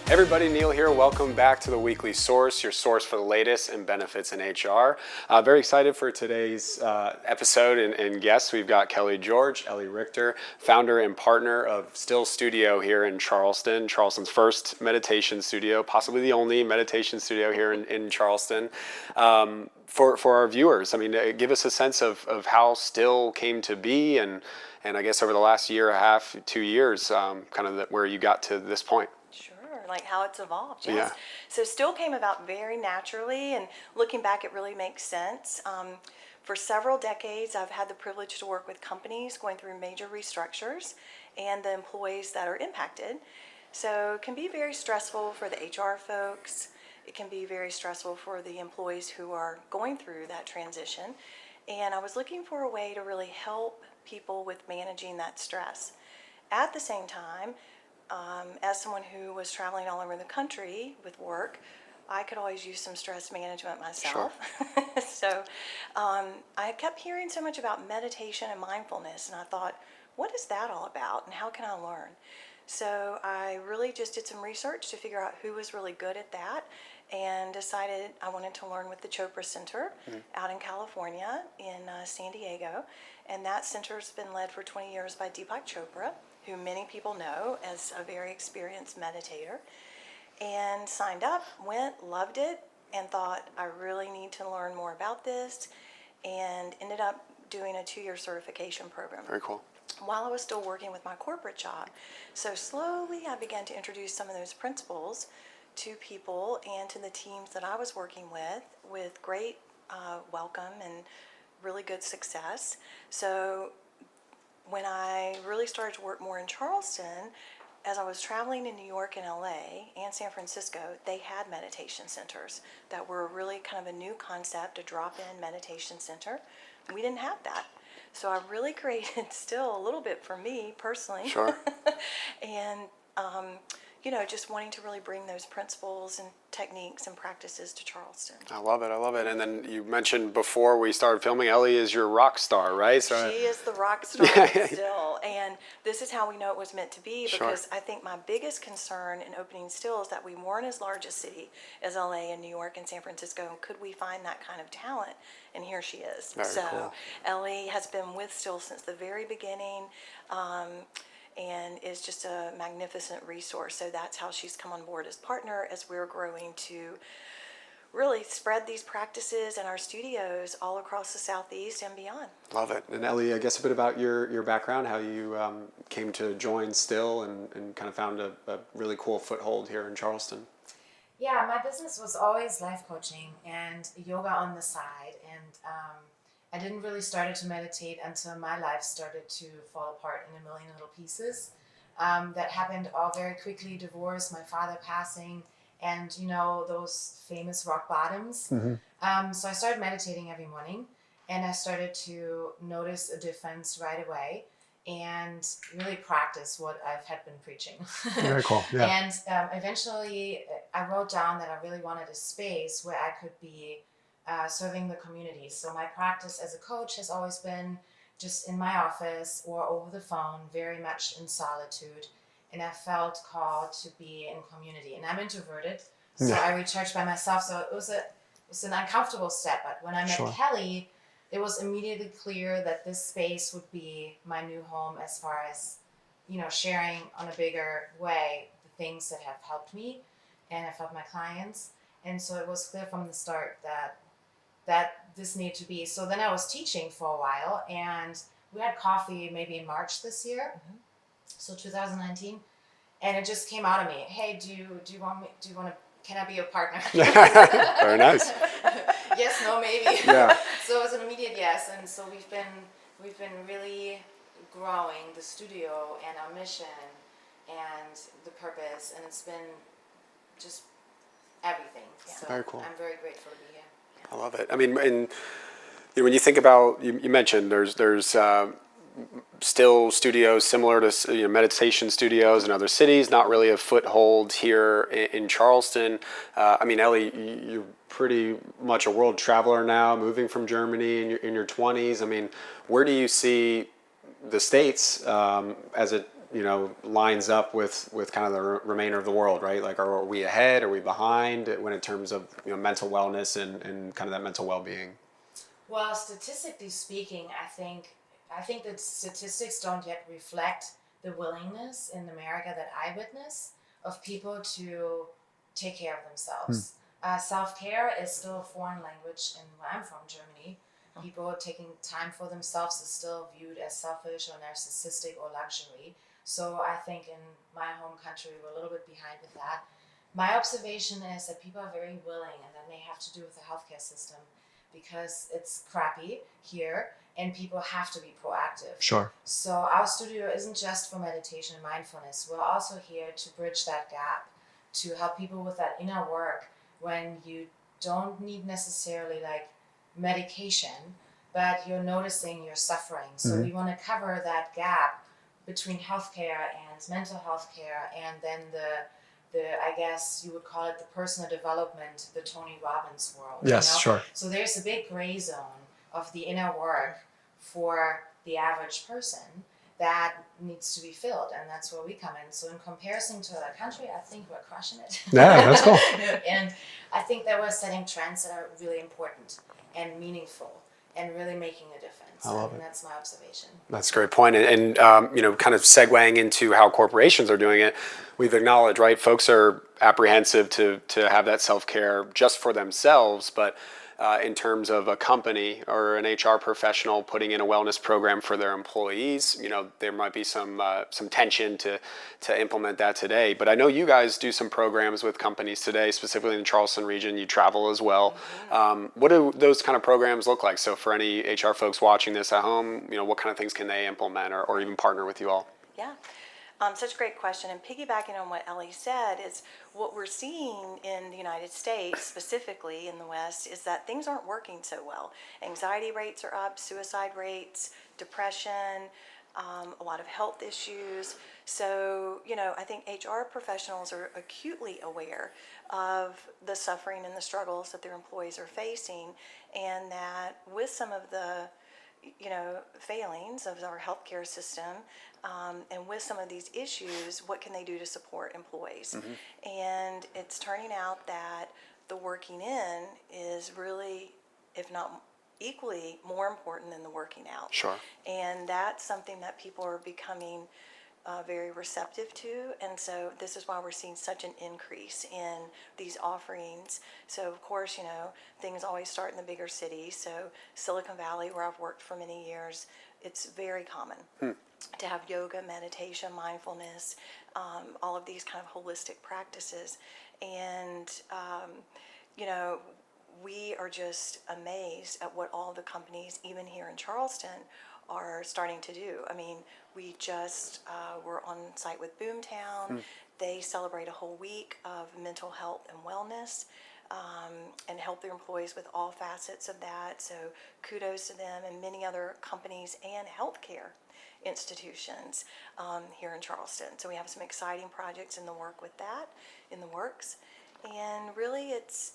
Hey everybody, Neil here. Welcome back to the Weekly Source, your source for the latest in benefits in HR. Very excited for today's episode and guests. We've got Kelly George, Elli Richter, founder and partner of Still Studio here in Charleston, Charleston's first meditation studio, possibly the only meditation studio here in Charleston. For our viewers, I mean, give us a sense of how Still came to be and I guess over the last year and a half, 2 years, kind of where you got to this point. Like how it's evolved, yes. Yeah. So Still came about very naturally, and looking back, it really makes sense. For several decades, I've had the privilege to work with companies going through major restructures and the employees that are impacted. So it can be very stressful for the HR folks. It can be very stressful for the employees who are going through that transition. And I was looking for a way to really help people with managing that stress. At the same time, as someone who was traveling all over the country with work, I could always use some stress management myself. Sure. So I kept hearing so much about meditation and mindfulness, and I thought, what is that all about, and how can I learn? So I really just did some research to figure out who was really good at that, and decided I wanted to learn with the Chopra Center out in California in San Diego. And that center's been led for 20 years by Deepak Chopra, who many people know as a very experienced meditator, and signed up, went, loved it, and thought, I really need to learn more about this, and ended up doing a 2-year certification program. Very cool. While I was still working with my corporate job. So slowly I began to introduce some of those principles to people and to the teams that I was working with great welcome and really good success. So when I really started to work more in Charleston, as I was traveling in New York and LA and San Francisco, they had meditation centers that were really kind of a new concept, a drop-in meditation center. We didn't have that. So I really created Still a little bit for me personally. Sure. And, just wanting to really bring those principles and techniques and practices to Charleston. I love it. And then you mentioned before we started filming, Elli is your rock star, right? So she is the rock star Still. And this is how we know it was meant to be, because sure. I think my biggest concern in opening Still is that we weren't as large a city as LA and New York and San Francisco. And could we find that kind of talent? And here she is. Very cool. Elli has been with Still since the very beginning. And is just a magnificent resource. So that's how she's come on board as partner, as we're growing to really spread these practices in our studios all across the Southeast and beyond. Love it. And Elli, I guess a bit about your background, how you came to join Still and kind of found a really cool foothold here in Charleston. Yeah, my business was always life coaching and yoga on the side. And I didn't really start to meditate until my life started to fall apart in a million little pieces. That happened all very quickly: divorce, my father passing, and those famous rock bottoms. Mm-hmm. So I started meditating every morning, and I started to notice a difference right away, and really practice what I've had been preaching. Very cool. Yeah. And eventually, I wrote down that I really wanted a space where I could be serving the community. So my practice as a coach has always been just in my office or over the phone, very much in solitude. And I felt called to be in community. And I'm introverted, so I read church by myself. So it was an uncomfortable step. But when I met Kelly, it was immediately clear that this space would be my new home, as far as sharing on a bigger way the things that have helped me and have helped my clients. And so it was clear from the start that this needed to be. So then I was teaching for a while, and we had coffee maybe in March this year, so 2019, and it just came out of me. Hey, do you want to? Can I be your partner? Very nice. Yes, no, maybe. Yeah. So it was an immediate yes, and so we've been really growing the studio and our mission and the purpose, and it's been just everything. Yeah. So very cool. I'm very grateful to be here. I love it. I mean, and when you think about, you mentioned there's Still studios similar to meditation studios in other cities, not really a foothold here in Charleston. I mean, Elli, you're pretty much a world traveler now, moving from Germany in your 20s. I mean, where do you see the States as it lines up with kind of the remainder of the world, right? Like, are we ahead? Are we behind when in terms of mental wellness and kind of that mental well-being? Well, statistically speaking, I think that statistics don't yet reflect the willingness in America that I witness of people to take care of themselves. Self-care is still a foreign language in where I'm from, Germany. People taking time for themselves is still viewed as selfish or narcissistic or luxury. So I think in my home country, we're a little bit behind with that. My observation is that people are very willing, and that may have to do with the healthcare system because it's crappy here and people have to be proactive. Sure. So our studio isn't just for meditation and mindfulness. We're also here to bridge that gap, to help people with that inner work when you don't need necessarily like medication, but you're noticing you're suffering. So we want to cover that gap between healthcare and mental health care, and then the I guess you would call it the personal development, the Tony Robbins world. Yes, sure. So there's a big gray zone of the inner work for the average person that needs to be filled, and that's where we come in. So in comparison to other country, I think we're crushing it. Yeah, that's cool. And I think that we're setting trends that are really important and meaningful and really making a difference. I love it. That's my observation. That's a great point. And kind of segueing into how corporations are doing it, we've acknowledged, right, folks are apprehensive to have that self-care just for themselves, but in terms of a company or an HR professional putting in a wellness program for their employees, there might be some tension to implement that today. But I know you guys do some programs with companies today, specifically in the Charleston region. You travel as well. What do those kind of programs look like? So for any HR folks watching this at home, what kind of things can they implement or even partner with you all? Yeah. Such a great question. And piggybacking on what Elli said is what we're seeing in the United States, specifically in the West, is that things aren't working so well. Anxiety rates are up, suicide rates, depression, a lot of health issues. So, I think HR professionals are acutely aware of the suffering and the struggles that their employees are facing, and that with some of the failings of our healthcare system, and with some of these issues, what can they do to support employees? And it's turning out that the working in is really, if not equally, more important than the working out. Sure. And that's something that people are becoming very receptive to, and so this is why we're seeing such an increase in these offerings. So of course, things always start in the bigger cities. So Silicon Valley, where I've worked for many years, it's very common to have yoga, meditation, mindfulness, all of these kind of holistic practices. And we are just amazed at what all the companies, even here in Charleston, are starting to do. I mean, we just were on site with Boomtown. They celebrate a whole week of mental health and wellness, and help their employees with all facets of that. So kudos to them and many other companies and healthcare institutions here in Charleston. So we have some exciting projects in the works. And really it's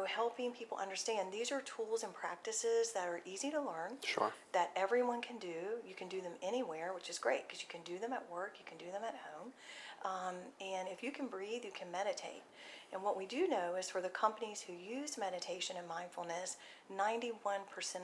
helping people understand these are tools and practices that are easy to learn. Sure. That everyone can do. You can do them anywhere, which is great because you can do them at work, you can do them at home. And if you can breathe, you can meditate. And what we do know is for the companies who use meditation and mindfulness, 91%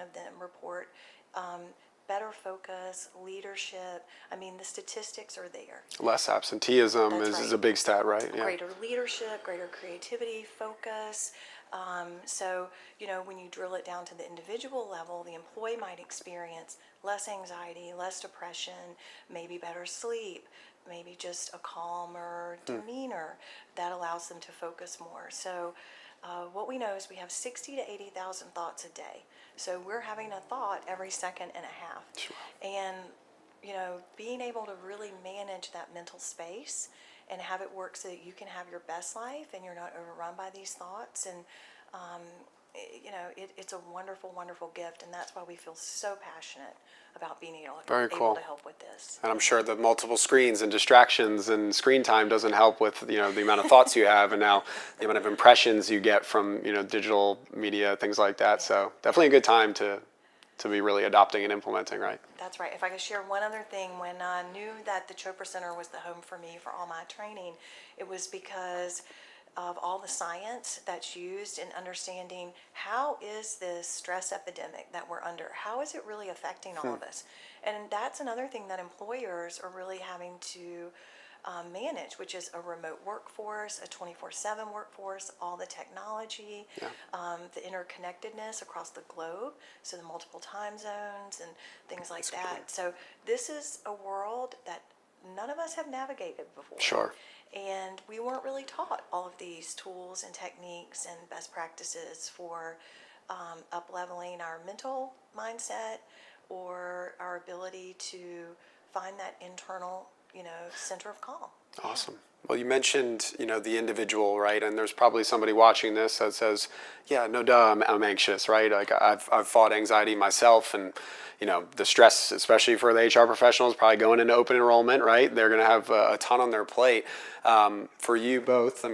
of them report better focus, leadership. I mean, the statistics are there. Less absenteeism is a big stat, right? Yeah. Greater leadership, greater creativity, focus. So, when you drill it down to the individual level, the employee might experience less anxiety, less depression, maybe better sleep, maybe just a calmer demeanor that allows them to focus more. So what we know is we have 60 to 80,000 thoughts a day. So we're having a thought every second and a half. Sure. And, being able to really manage that mental space and have it work so that you can have your best life and you're not overrun by these thoughts. And, it's a wonderful, wonderful gift. And that's why we feel so passionate about being able to help with this. And I'm sure the multiple screens and distractions and screen time doesn't help with the amount of thoughts you have, and now the amount of impressions you get from digital media, things like that. So definitely a good time to to be really adopting and implementing, right? That's right. If I could share one other thing, when I knew that the Chopra Center was the home for me for all my training, it was because of all the science that's used in understanding how is this stress epidemic that we're under, how is it really affecting all of us? And that's another thing that employers are really having to manage, which is a remote workforce, a 24/7 workforce, all the technology, the interconnectedness across the globe, so the multiple time zones and things like that. So this is a world that none of us have navigated before. Sure. And we weren't really taught all of these tools and techniques and best practices for up-leveling our mental mindset or our ability to find that internal, center of calm. Awesome. Well, you mentioned, the individual, right? And there's probably somebody watching this that says, yeah, no duh, I'm anxious, right? Like I've fought anxiety myself, and, the stress, especially for the HR professionals, probably going into open enrollment, right? They're going to have a ton on their plate. For you both,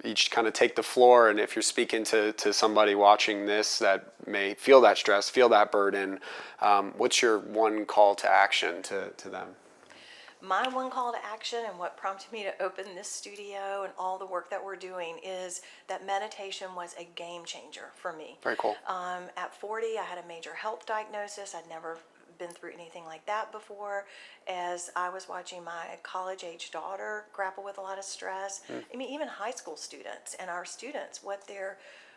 each kind of take the floor, and if you're speaking to somebody watching this that may feel that stress, feel that burden, what's your one call to action to them? My one call to action and what prompted me to open this studio and all the work that we're doing is that meditation was a game changer for me. Very cool. At 40, I had a major health diagnosis. I'd never been through anything like that before. As I was watching my college-age daughter grapple with a lot of stress, even high school students and our students,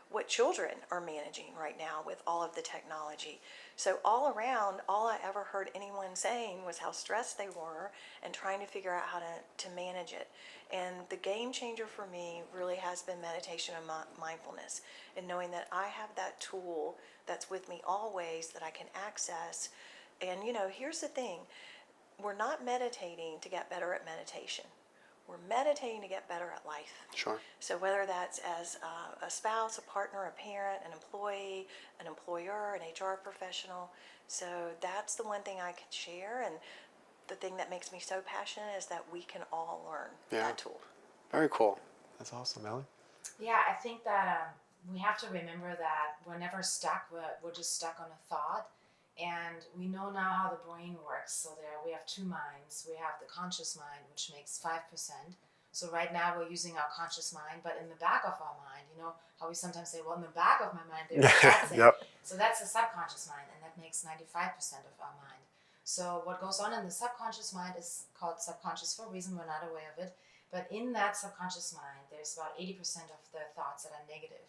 what children are managing right now with all of the technology. So all around, all I ever heard anyone saying was how stressed they were and trying to figure out how to manage it. And the game changer for me really has been meditation and mindfulness, and knowing that I have that tool that's with me always that I can access. And here's the thing, we're not meditating to get better at meditation. We're meditating to get better at life. Sure. So whether that's as a spouse, a partner, a parent, an employee, an employer, an HR professional. So that's the one thing I can share. And the thing that makes me so passionate is that we can all learn that tool. Very cool. That's awesome, Elli. Yeah, I think that we have to remember that we're never stuck. We're just stuck on a thought. And we know now how the brain works. So we have two minds. We have the conscious mind, which makes 5%. So right now we're using our conscious mind, but in the back of our mind, how we sometimes say, well, in the back of my mind, there's that thing. Yep. So that's the subconscious mind, and that makes 95% of our mind. So what goes on in the subconscious mind is called subconscious for a reason. We're not aware of it. But in that subconscious mind, there's about 80% of the thoughts that are negative.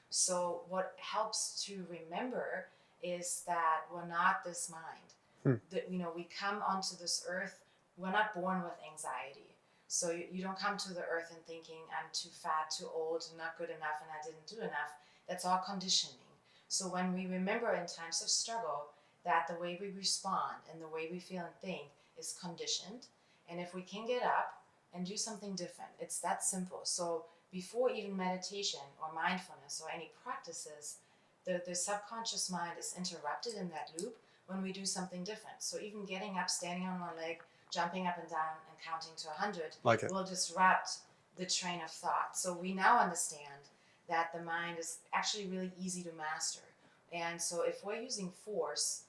So what helps to remember is that we're not this mind. That we come onto this earth, we're not born with anxiety. So you don't come to the earth and thinking, I'm too fat, too old, not good enough, and I didn't do enough. That's all conditioning. So when we remember in times of struggle that the way we respond and the way we feel and think is conditioned, and if we can get up and do something different, it's that simple. So before even meditation or mindfulness or any practices, the subconscious mind is interrupted in that loop when we do something different. So even getting up, standing on one leg, jumping up and down and counting to 100 will disrupt the train of thought. So we now understand that the mind is actually really easy to master. And so if we're using force,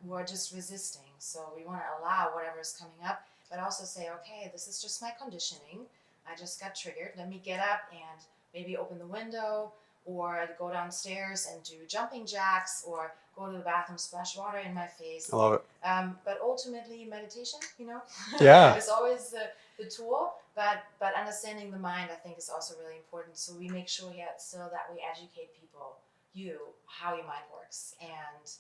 we're just resisting. So we want to allow whatever is coming up, but also say, okay, this is just my conditioning. I just got triggered. Let me get up and maybe open the window, or go downstairs and do jumping jacks, or go to the bathroom, splash water in my face. I love it. But ultimately, meditation, Yeah. is always the tool. But understanding the mind, I think, is also really important. So we make sure still that we educate people, how your mind works, and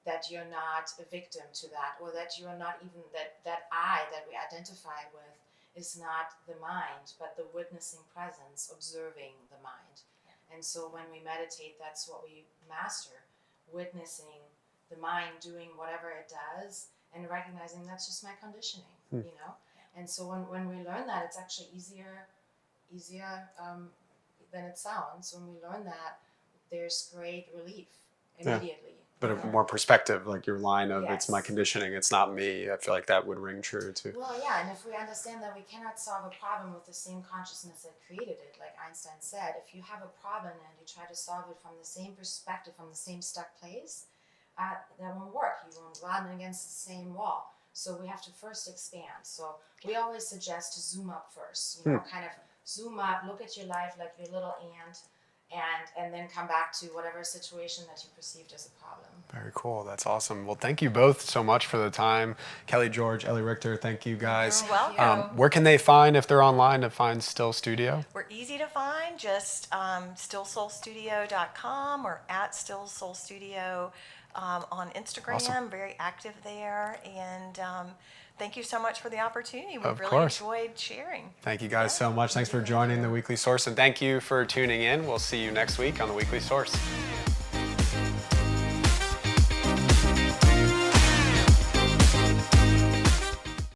that you're not a victim to that, or that you are not even that I that we identify with is not the mind, but the witnessing presence, observing the mind. And so when we meditate, that's what we master, witnessing the mind doing whatever it does and recognizing that's just my conditioning, And so when we learn that, it's actually easier than it sounds. When we learn that, there's great relief immediately. But more perspective, like your line of Yes. It's my conditioning, it's not me. I feel like that would ring true too. Well, yeah, and if we understand that we cannot solve a problem with the same consciousness that created it, like Einstein said, if you have a problem and you try to solve it from the same perspective, from the same stuck place, that won't work. You won't run against the same wall. So we have to first expand. So we always suggest to zoom up first, kind of zoom up, look at your life like your little ant, and then come back to whatever situation that you perceived as a problem. Very cool. That's awesome. Well, thank you both so much for the time. Kelly George, Elli Richter, thank you guys. You're welcome. Where can they find, if they're online, to find Still Studio? We're easy to find, just stillsoulstudio.com or at Still Soul Studio on Instagram. Awesome. Very active there. And thank you so much for the opportunity. We've Of really course. enjoyed sharing. Thank you guys so much. Thanks for joining the Weekly Source, and thank you for tuning in. We'll see you next week on the Weekly Source.